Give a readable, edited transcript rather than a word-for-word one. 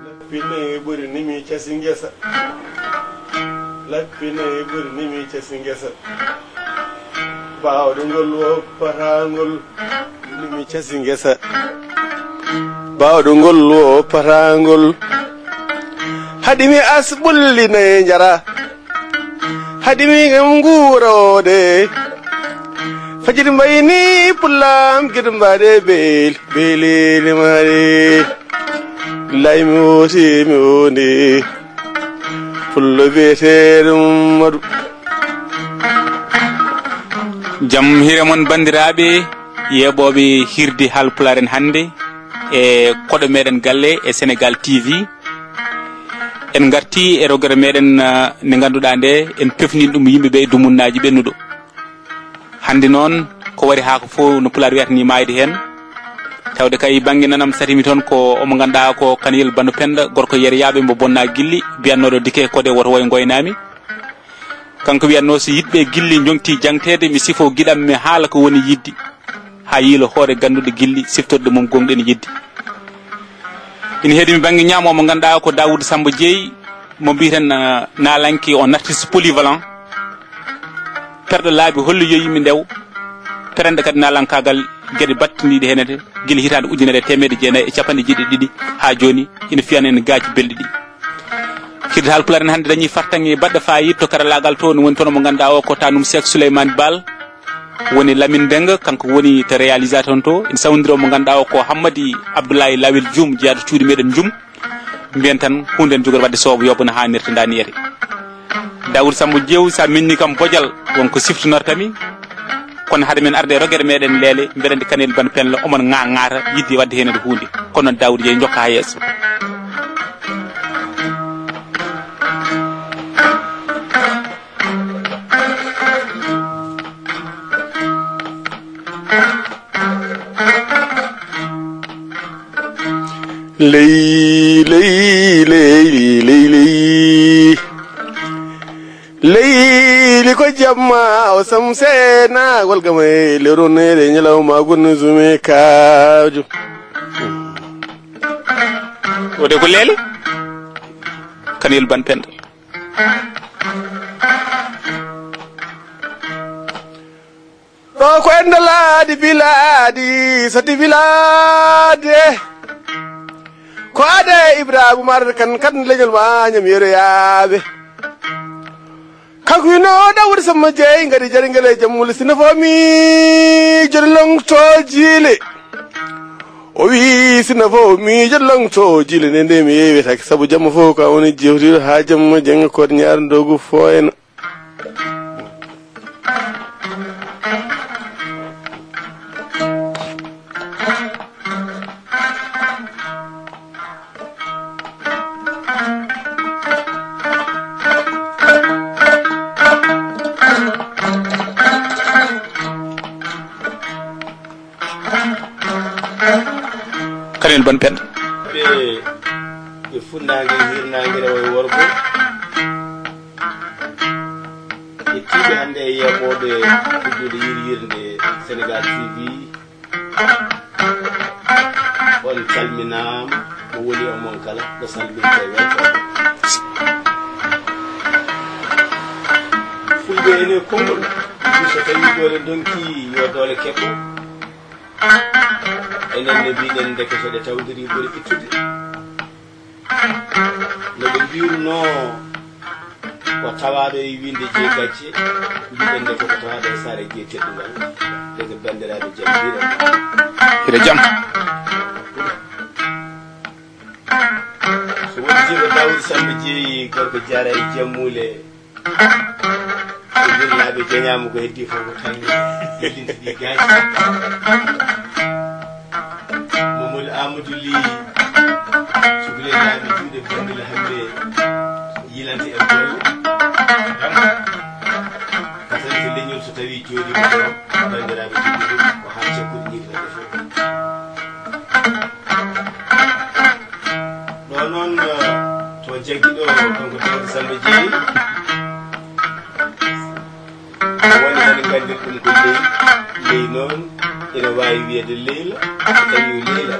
Lappine ɓuri nimi casi ngesa. Lappine ɓuri nimi casi ngesa. Bawɗo ngol woppatangol nimi casi ngesa. Bawɗo ngol woppatangol haɗimi asɓullina e jara. Haɗimi ngam nguurode fajiri mbayni pullam gueɗe mbaɗe beeleli maɗe lay mi wonde pullo biyeteɗo Mamadou. Jam hire mon bandiraɓe yeɓoɓe hirde Halpulaar en hande e koɗo meɗen galle e Sénégal TV. En garti e rogere meɗen nde ganduɗa nde en pefnin ɗum yimɓeɓe e dumunnaji ɓennuɗo. Hande noon ko wari ha ko fof no Pulaar wiyata ni mayde hen tawde kay banggue nanam satimi toon ko omo ganduɗa ko Kaniyel Bano Penda gorko yereyaɓe mbo bonna gilli biyannoɗo dike kode woto woye goynami. Kanko wiyanno so yidɓe gilli jonti jangtede mi sifo guiɗam mi haala ko woni yiddi ha yiilo hoore ganduɗo gilli siftorde mum gonɗen yiddi. Ina heeɗimi banggue ñaamo mo ganduɗa ko Daoud Samba Dieye mo mbiten nalanki on artiste polyvalent perɗo laabi holli yo yimɓe ndew perende kadi nalankagal gueɗe battaniɗe henede guila hitande 1992 ha joni ina fiyana en gaaji belɗi ɗi. Hirde Halpulaar en hande dañi fartange baɗɗo fayit to karallagal to no woni toon mo ganduɗa o ko tanum Cheikh Souleymane Bal woni Lamine Denga kanko woni to réalisateur to ina sawdiro mo ganduɗa o ko Hammadi Abdoulaye Lawel Dioum jeyaɗo cuuɗi meɗen Dioum mbiyen tan hunde en jogori wadde soobo yobbo no hannirta daniyete. Daoud Samba Dieye sa minni kam bojal wonko siftonortami kono haade men arde e rogere meɗen leele mbeɗa Kaniyel Bano Penda omon ŋaŋata yidde wadde henede hunde kono noon Daoud Dieye jokka ha yesso. Leyli ko jamma o samsena golgamay leronede nyalawma gonno zume kaaju wode ko leele Kaniyel Bano Penda ko endaladi biladi sati bilade ko ade Ibrahima Umar kan leñol ma ñam yere yaabe kanko wino Daoud Samba Dieye ngadi jari ngale jammule sina fomi jodlong to jile o wi sina fomi jodlong to jile nde mi yewetake sabu jamma fof ko woni jewtiɗo ha jamma jenga ko ñaar ndogu foyna. Kaniyel Bano Penda ɓe funnage hirnage rewo worgo ƴettiɓe hande e yeɓoɓe fuddude yiryirde Sénégal TV on calminama mo woni omon kala ɗo salminte welto fulɓe ene konngol so tawi dole donki yo dole keɓɓo enen ne mbiɗen deke so ɗe tawdiri ɓuri ittude noɓe mbiruno ko tawaɗo e winde jee gacce mbiɗen deke ko tawaɗo e saare jee teddugal deke bandiraɓe jam mbiɗen hire jaam so woni jeeɓe Daoud Samba Dieye gorko jara e jammule so wirnaɓe jañama ko heddi fof ko tan yillintiɗi gacce Amadou Ly sukule laaɓe juuɗe bandila hamɓe yilante e golle kasan so leñol so tawi jooɗima ɗo bandiraɓe juuɗe ɗum ko ha cakkude ñirnade fof ɗo noon to jagguiɗo kanko Daoud Samba Dieye woni hade gandir ɗum ko ley noon ene wawi wiyede leyla so tawi leyla